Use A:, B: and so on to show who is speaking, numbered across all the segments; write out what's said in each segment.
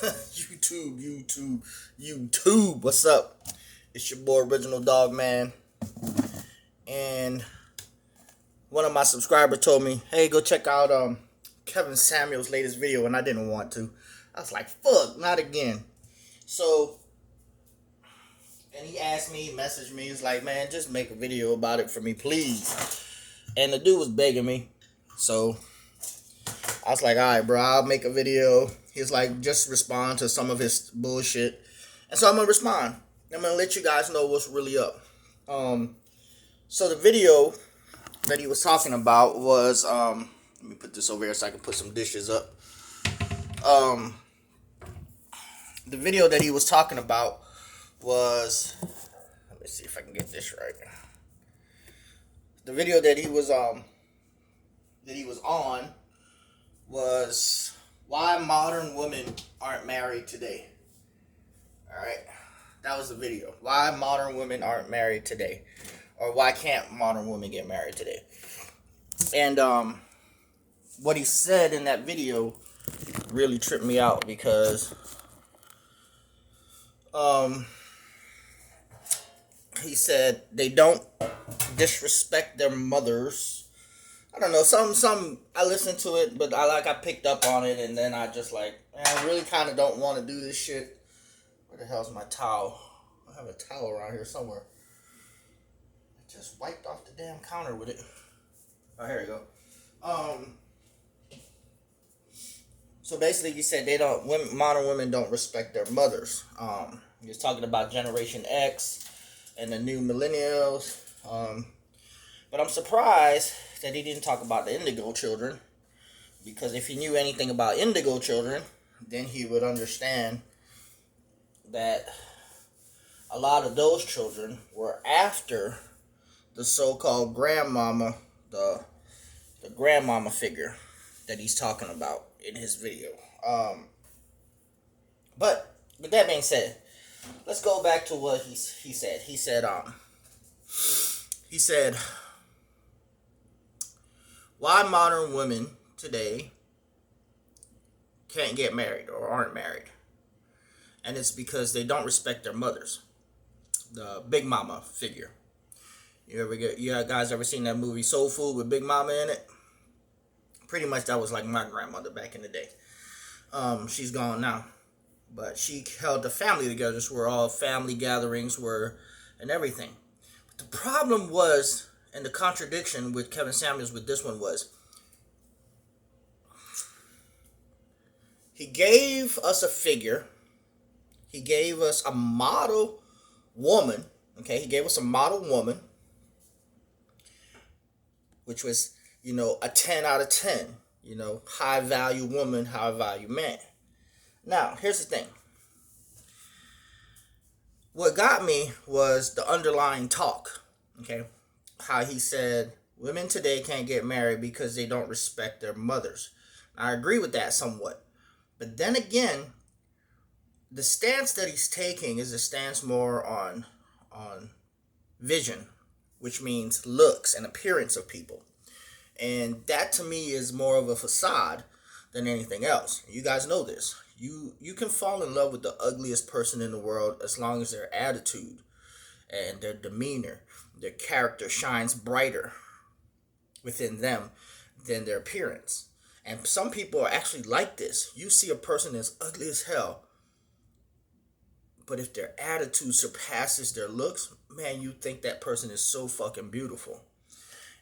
A: YouTube. What's up? It's your boy Original Dog Man. And one of my subscribers told me, hey, go check out Kevin Samuel's latest video, and I didn't want to. I was like, fuck, not again. So, and he asked me, messaged me, he's like, man, just make a video about it for me, please. And the dude was begging me. So I was like, all right, bro, I'll make a video. He's like, just respond to some of his bullshit. And so I'm going to respond. I'm going to let you guys know what's really up. So the video that he was talking about was, let me put this over here so I can put some dishes up. The video that he was talking about was, let me see if I can get this right. The video that he was on was why modern women aren't married today. Alright? That was the video. Why modern women aren't married today. Or why can't modern women get married today. And what he said in that video really tripped me out because he said they don't disrespect their mothers. I don't know, some I listened to it, but I picked up on it, and then I just like, man, I really kind of don't want to do this shit. Where the hell's my towel? I have a towel around here somewhere. I just wiped off the damn counter with it. Oh, here we go. So basically, he said modern women don't respect their mothers. He was talking about Generation X and the new millennials. But I'm surprised that he didn't talk about the indigo children, because if he knew anything about indigo children, then he would understand that a lot of those children were after the so-called grandmama, the grandmama figure that he's talking about in his video. But with that being said, let's go back to what he said. He said, why modern women today can't get married or aren't married. And it's because they don't respect their mothers. The Big Mama figure. You guys ever seen that movie Soul Food with Big Mama in it? Pretty much that was like my grandmother back in the day. She's gone now. But she held the family together, so where all family gatherings were and everything. But the problem was, and the contradiction with Kevin Samuels with this one was, he gave us a figure. He gave us a model woman. Okay, he gave us a model woman, which was, a 10 out of 10. High value woman, high value man. Now, here's the thing. What got me was the underlying talk. Okay, how he said women today can't get married because they don't respect their mothers. I agree with that somewhat. But then again, the stance that he's taking is a stance more on vision, which means looks and appearance of people. And that to me is more of a facade than anything else. You guys know this. You can fall in love with the ugliest person in the world as long as their attitude and their demeanor, their character shines brighter within them than their appearance. And some people are actually like this. You see a person that's ugly as hell, but if their attitude surpasses their looks, man, you think that person is so fucking beautiful.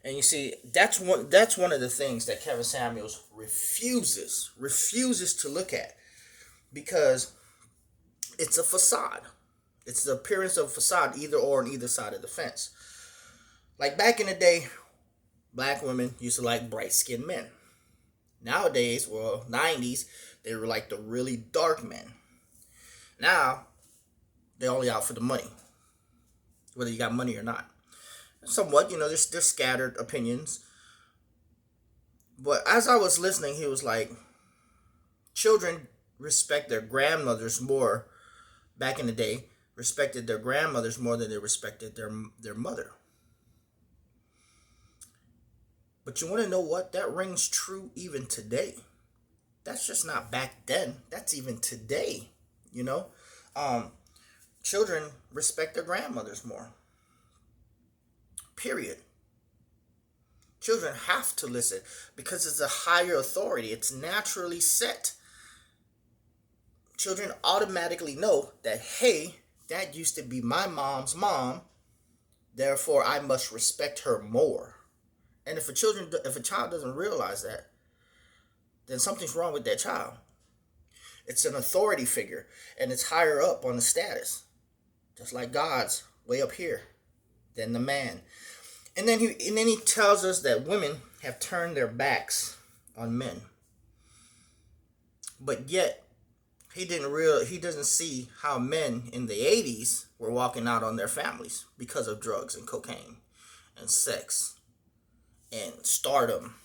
A: And you see, that's one of the things that Kevin Samuels refuses to look at, because it's a facade. It's the appearance of a facade, either or on either side of the fence. Like back in the day, black women used to like bright-skinned men. Nowadays, 90s, they were like the really dark men. Now, they're only out for the money, whether you got money or not. Somewhat, there's scattered opinions. But as I was listening, he was like, children respect their grandmothers more, back in the day, respected their grandmothers more than they respected their mother. But you want to know what? That rings true even today. That's just not back then. That's even today, you know. Um, Children respect their grandmothers more. Period. Children have to listen because it's a higher authority. It's naturally set. Children automatically know that, hey, that used to be my mom's mom, therefore I must respect her more. And if a child doesn't realize that, then something's wrong with that child. It's an authority figure, and it's higher up on the status, just like God's way up here than the man. And then he tells us that women have turned their backs on men, but yet he doesn't see how men in the 80s were walking out on their families because of drugs and cocaine and sex and stardom.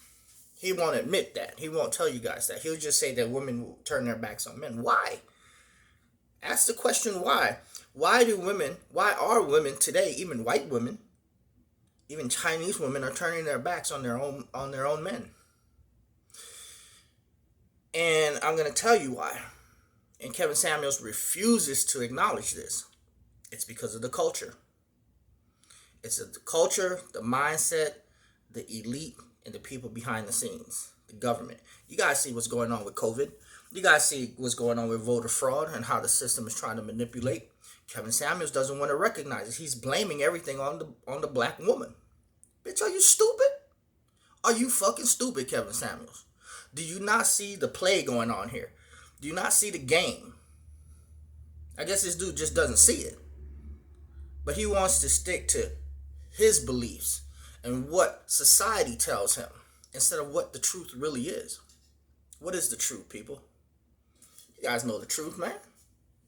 A: He won't admit that. He won't tell you guys that. He'll just say that women will turn their backs on men. Why? Ask the question why. Why are women today, even white women, even Chinese women, are turning their backs on their own men? And I'm going to tell you why. And Kevin Samuels refuses to acknowledge this. It's because of the culture. It's the culture, the mindset, the elite, and the people behind the scenes, the government. You guys see what's going on with COVID. You guys see what's going on with voter fraud and how the system is trying to manipulate. Kevin Samuels doesn't want to recognize it. He's blaming everything on the black woman. Bitch, are you stupid? Are you fucking stupid, Kevin Samuels? Do you not see the play going on here? Do you not see the game? I guess this dude just doesn't see it. But he wants to stick to his beliefs and what society tells him instead of what the truth really is. What is the truth, people? You guys know the truth, man.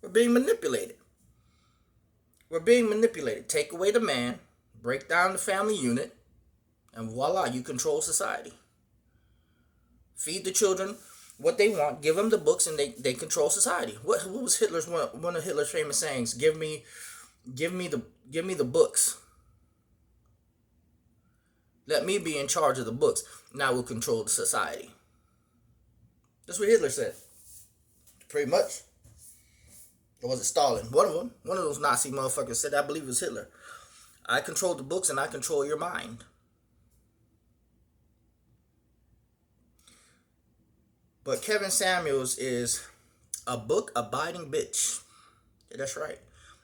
A: We're being manipulated. We're being manipulated. Take away the man, break down the family unit, and voila, you control society. Feed the children what they want, give them the books, and they control society. What was Hitler's one of Hitler's famous sayings? Give me the books. Let me be in charge of the books. Now we'll control the society. That's what Hitler said. Pretty much. Or was it Stalin? One of them. One of those Nazi motherfuckers said, I believe it was Hitler. I control the books and I control your mind. But Kevin Samuels is a book-abiding bitch. Yeah, that's right.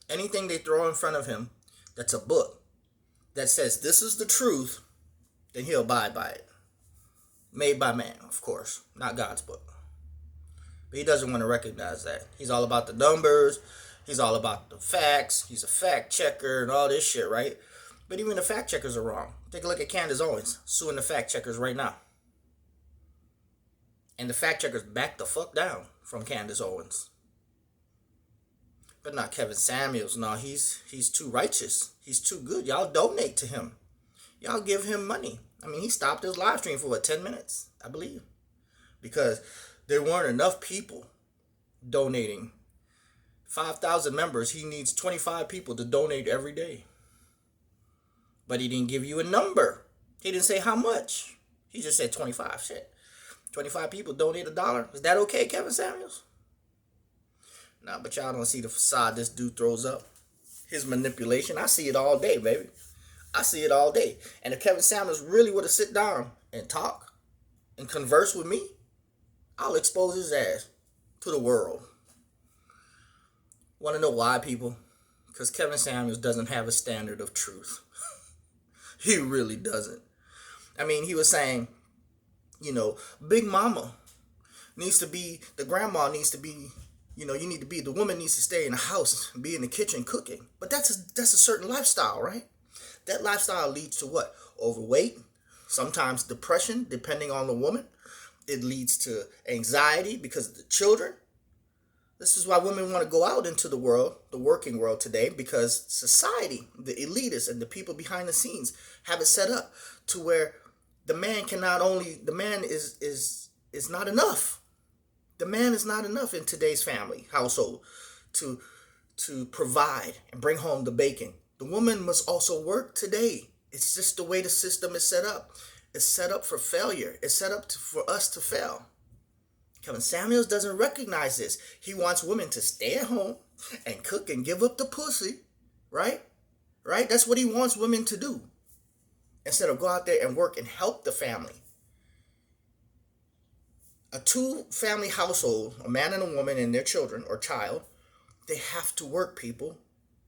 A: Anything they throw in front of him that's a book that says this is the truth, then he'll abide by it. Made by man, of course, not God's book. But he doesn't want to recognize that. He's all about the numbers. He's all about the facts. He's a fact checker and all this shit, right? But even the fact checkers are wrong. Take a look at Candace Owens suing the fact checkers right now. And the fact checkers back the fuck down from Candace Owens. But not Kevin Samuels. No, he's too righteous. He's too good. Y'all donate to him. Y'all give him money. I mean, he stopped his live stream for 10 minutes, I believe. Because there weren't enough people donating. 5,000 members, he needs 25 people to donate every day. But he didn't give you a number. He didn't say how much. He just said 25. Shit. 25 people donate $1. Is that okay, Kevin Samuels? Nah, but y'all don't see the facade this dude throws up. His manipulation. I see it all day, baby. I see it all day. And if Kevin Samuels really would have sit down and talk and converse with me, I'll expose his ass to the world. Want to know why, people? Because Kevin Samuels doesn't have a standard of truth. He really doesn't. I mean, he was saying, Big Mama needs to be, the grandma needs to be, you need to be, the woman needs to stay in the house and be in the kitchen cooking. But that's a certain lifestyle, right? That lifestyle leads to what? Overweight, sometimes depression, depending on the woman. It leads to anxiety because of the children. This is why women want to go out into the world, the working world today, because society, the elitists and the people behind the scenes have it set up to where the man is not enough. The man is not enough in today's family household to provide and bring home the bacon. The woman must also work today. It's just the way the system is set up. It's set up for failure. It's set up for us to fail. Kevin Samuels doesn't recognize this. He wants women to stay at home and cook and give up the pussy, right? Right? That's what he wants women to do. Instead of go out there and work and help the family. A two-family household, a man and a woman and their children or child, they have to work, people.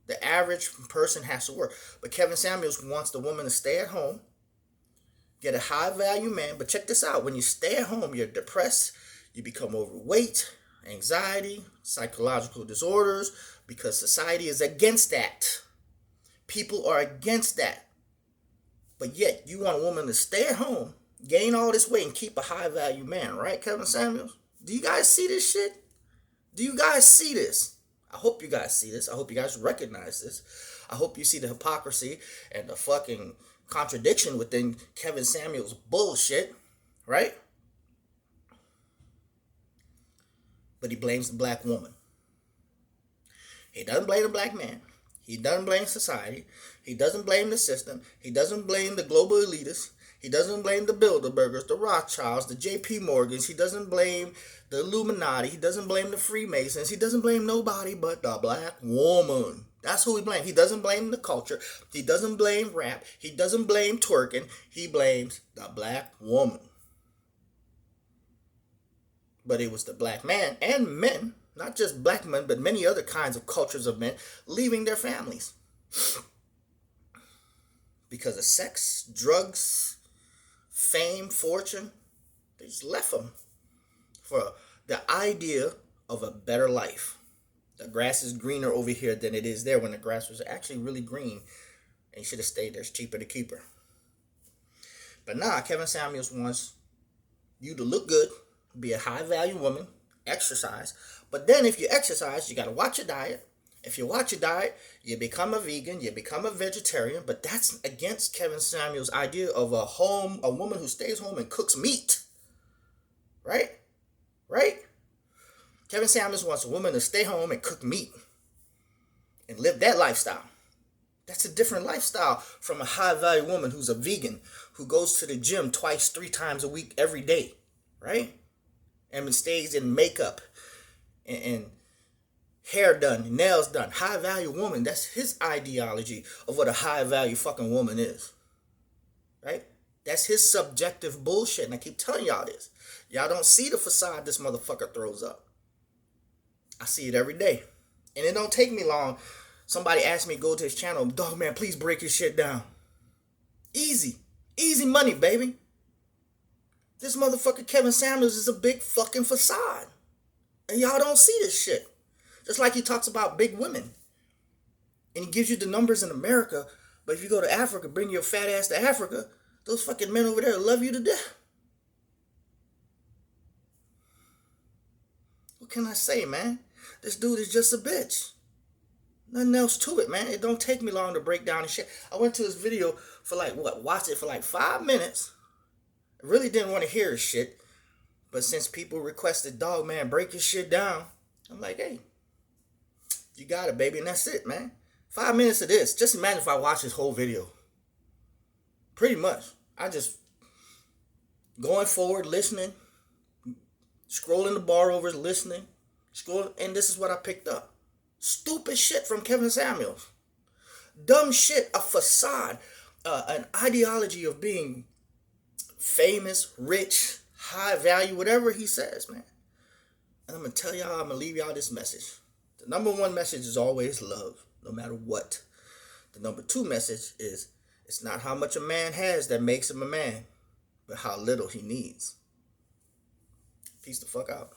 A: The average person has to work. But Kevin Samuels wants the woman to stay at home, get a high-value man. But check this out. When you stay at home, you're depressed. You become overweight, anxiety, psychological disorders, because society is against that. People are against that. But yet, you want a woman to stay at home, gain all this weight, and keep a high-value man, right, Kevin Samuels? Do you guys see this shit? Do you guys see this? I hope you guys see this. I hope you guys recognize this. I hope you see the hypocrisy and the fucking contradiction within Kevin Samuels' bullshit, right? But he blames the black woman. He doesn't blame the black man. He doesn't blame society. He doesn't blame the system. He doesn't blame the global elitists. He doesn't blame the Bilderbergers, the Rothschilds, the J.P. Morgans. He doesn't blame the Illuminati. He doesn't blame the Freemasons. He doesn't blame nobody but the black woman. That's who he blames. He doesn't blame the culture. He doesn't blame rap. He doesn't blame twerking. He blames the black woman. But it was the black man and men, not just black men, but many other kinds of cultures of men, leaving their families. Because of sex, drugs, fame, fortune, they just left them for the idea of a better life. The grass is greener over here than it is there, when the grass was actually really green. And you should have stayed there. It's cheaper to keep her. But nah, Kevin Samuels wants you to look good, be a high-value woman, exercise. But then if you exercise, you got to watch your diet. If you watch your diet, you become a vegan, you become a vegetarian. But that's against Kevin Samuels' idea of a woman who stays home and cooks meat. Right? Right? Kevin Samuels wants a woman to stay home and cook meat and live that lifestyle. That's a different lifestyle from a high-value woman who's a vegan, who goes to the gym twice, 3 times a week, every day. Right? And stays in makeup and hair done, nails done. High-value woman, that's his ideology of what a high-value fucking woman is. Right? That's his subjective bullshit. And I keep telling y'all this. Y'all don't see the facade this motherfucker throws up. I see it every day. And it don't take me long. Somebody asked me to go to his channel. Dog, man, please break his shit down. Easy. Easy money, baby. This motherfucker Kevin Samuels is a big fucking facade. And y'all don't see this shit. Just like he talks about big women. And he gives you the numbers in America. But if you go to Africa, bring your fat ass to Africa, those fucking men over there love you to death. What can I say, man? This dude is just a bitch. Nothing else to it, man. It don't take me long to break down the shit. I went to his video for watched it for 5 minutes. I really didn't want to hear his shit. But since people requested, dog, man, break his shit down, I'm like, hey, you got it, baby. And that's it, man. 5 minutes of this. Just imagine if I watch this whole video. Pretty much. I just going forward, listening, scrolling the bar overs, listening, scrolling, and this is what I picked up. Stupid shit from Kevin Samuels. Dumb shit, a facade, an ideology of being famous, rich, high value, whatever he says, man. And I'm going to tell y'all, I'm going to leave y'all this message. The number 1 message is always love, no matter what. The number 2 message is, it's not how much a man has that makes him a man, but how little he needs. Peace the fuck out.